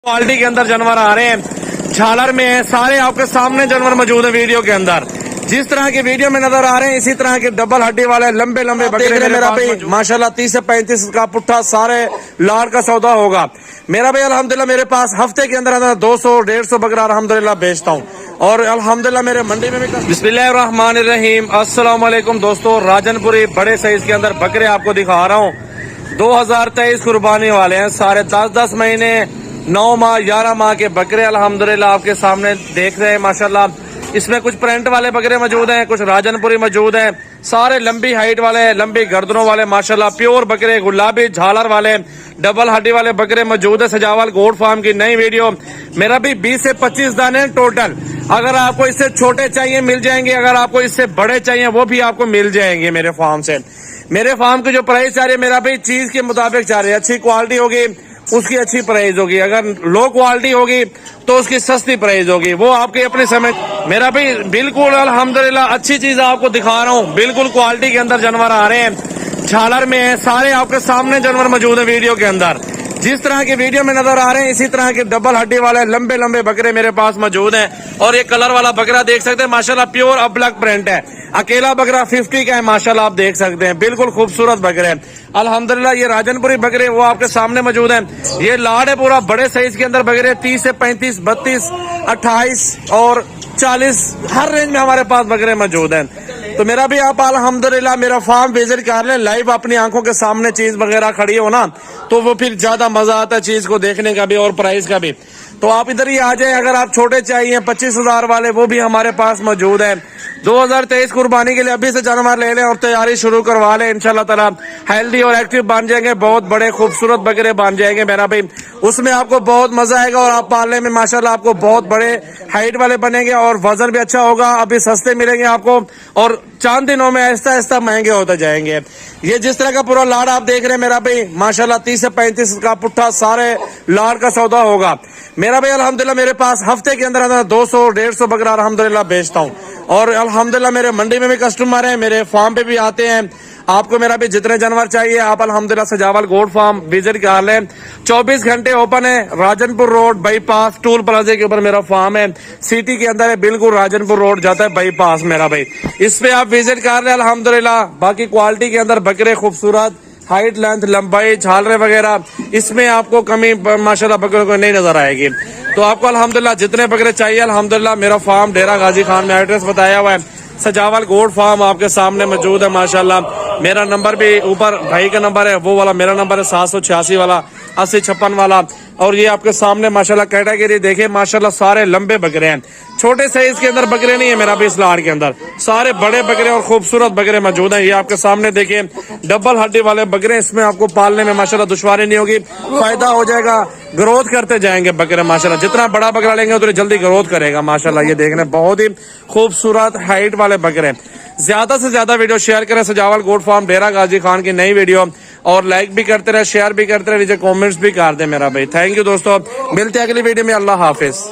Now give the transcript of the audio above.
Quality के अंदर जानवर आ रहे हैं, झालर में है, सारे आपके सामने जानवर मौजूद है वीडियो के अंदर। जिस तरह के वीडियो में नजर आ रहे हैं इसी तरह के डबल हड्डी वाले लंबे लंबे बकरे मेरा भाई माशाल्लाह 30 से 35 का पुट्ठा सारे लाड़ का सौदा होगा मेरा भाई। अल्हम्दुलिल्लाह मेरे पास हफ्ते के अंदर 200-150 बकरा अल्हम्दुलिल्लाह बेचता हूँ और अल्हम्दुलिल्लाह मेरे मंडी में भी। बिस्मिल्लाहिर्रहमानिर्रहीम, अस्सलाम वालेकुम दोस्तों। राजनपुरी बड़े साइज के अंदर बकरे आपको दिखा रहा हूँ। 2023 कुर्बानी वाले हैं, सारे 10-10 महीने 9 माह 11 माह के बकरे अल्हम्दुलिल्लाह आपके सामने देख रहे हैं माशाल्लाह। इसमें कुछ प्रिंट वाले बकरे मौजूद हैं, कुछ राजनपुरी मौजूद हैं, सारे लंबी हाइट वाले लंबी गर्दनों वाले माशाल्लाह प्योर बकरे, गुलाबी झालर वाले डबल हड्डी वाले बकरे मौजूद है। सजावल गोट फार्म की नई वीडियो मेरा भी 20 से 25 दाने टोटल। अगर आपको इससे छोटे चाहिए मिल जाएंगे, अगर आपको इससे बड़े चाहिए वो भी आपको मिल जाएंगे मेरे फार्म से। मेरे फार्म की जो प्राइस चाह रही है मेरा भी चीज के मुताबिक चाह रही है। अच्छी क्वालिटी होगी उसकी अच्छी प्राइस होगी, अगर लो क्वालिटी होगी तो उसकी सस्ती प्राइस होगी, वो आपके अपने समय। मेरा भी बिल्कुल अल्हम्दुलिल्लाह अच्छी चीज आपको दिखा रहा हूँ, बिल्कुल क्वालिटी के अंदर जानवर आ रहे हैं, झालर में है, सारे आपके सामने जानवर मौजूद है वीडियो के अंदर। जिस तरह के वीडियो में नजर आ रहे हैं इसी तरह के डबल हड्डी वाले लंबे लंबे बकरे मेरे पास मौजूद हैं। और ये कलर वाला बकरा देख सकते हैं माशाल्लाह प्योर अब्लक प्रिंट है। अकेला बकरा 50 का है माशाल्लाह, आप देख सकते हैं बिल्कुल खूबसूरत बकरे हैं अल्हम्दुलिल्लाह। ये राजनपुरी बकरे वो आपके सामने मौजूद हैं। ये लाड़ है पूरा बड़े साइज के अंदर बकरे 30 से 35, 32, 28 और 40 हर रेंज में हमारे पास बकरे मौजूद हैं। तो मेरा भी आप अल्हम्दुलिल्लाह मेरा फार्म विजिट कर लें, लाइव अपनी आंखों के सामने चीज वगैरह खड़ी हो ना तो वो फिर ज्यादा मजा आता है चीज को देखने का भी और प्राइस का भी। तो आप इधर ही आ जाएं। अगर आप छोटे चाहिए 25,000 वाले वो भी हमारे पास मौजूद है। 2023 कुर्बानी के लिए अभी से जानवर ले लें और तैयारी शुरू करवा लें, इंशाल्लाह ताला हेल्दी और एक्टिव बन जाएंगे, बहुत बड़े खूबसूरत बकरे बन जाएंगे मेरा भाई। उसमें आपको बहुत मजा आएगा और आप पालने में माशाल्लाह आपको बहुत बड़े हाइट वाले बनेंगे और वजन भी अच्छा होगा। अभी सस्ते मिलेंगे आपको और चंद दिनों में ऐसा ऐसा महंगे होते जाएंगे। ये जिस तरह का पूरा लाड़ आप देख रहे हैं मेरा भाई माशाल्लाह 30 से 35 का पुट्ठा सारे लाड़ का सौदा होगा मेरा भाई। अल्हम्दुलिल्लाह मेरे पास हफ्ते के अंदर 200-150 बकरा अल्हम्दुलिल्लाह बेचता हूँ और अल्हम्दुलिल्लाह मेरे मंडी में भी कस्टमर हैं, मेरे फार्म पे भी आते हैं। आपको मेरा भी जितने जानवर चाहिए आप अल्हम्दुलिल्लाह सजावल गोट फार्म विजिट कर लें। 24 घंटे ओपन है, राजनपुर रोड बाईपास टूल प्लाजे के ऊपर मेरा फार्म है, सिटी के अंदर है, बिल्कुल राजनपुर रोड जाता है बाईपास मेरा भाई। इस पे आप विजिट कर लें अल्हम्दुलिल्लाह। बाकी क्वालिटी के अंदर बकरे खूबसूरत, हाइट लेंथ लंबाई झालरे वगैरह इसमें आपको कमी माशाल्लाह बकरों को नहीं नजर आएगी। तो आपको अल्हम्दुलिल्लाह जितने बकरे चाहिए अल्हम्दुलिल्लाह मेरा फार्म डेरा गाजी खान में एड्रेस बताया हुआ है, सजावल गोट फार्म आपके सामने मौजूद है माशाल्लाह। मेरा नंबर भी ऊपर भाई का नंबर है, वो वाला मेरा नंबर है 786 वाला 8056 वाला। और ये आपके सामने माशाल्लाह कैटेगरी देखे माशाल्लाह सारे लंबे बकरे हैं, छोटे साइज के अंदर बकरे नहीं है मेरा भी। इस लाड़ के अंदर सारे बड़े बकरे और खूबसूरत बकरे मौजूद हैं। ये आपके सामने देखिए डबल हड्डी वाले बकरे, इसमें आपको पालने में माशाल्लाह दुश्वारी नहीं होगी, फायदा हो जाएगा, ग्रोथ करते जाएंगे बकरे माशाल्लाह। जितना बड़ा बकरा लेंगे उतनी जल्दी ग्रोथ करेगा माशाल्लाह। ये देखने बहुत ही खूबसूरत हाइट वाले बकरे। ज्यादा से ज्यादा वीडियो शेयर करें, सजावल गोट फार्म डेरा गाजी खान की नई वीडियो, और लाइक भी करते रहे, शेयर भी करते रहे, नीचे कमेंट्स भी कर दे मेरा भाई। थैंक यू दोस्तों, मिलते हैं अगली वीडियो में। अल्लाह हाफिज।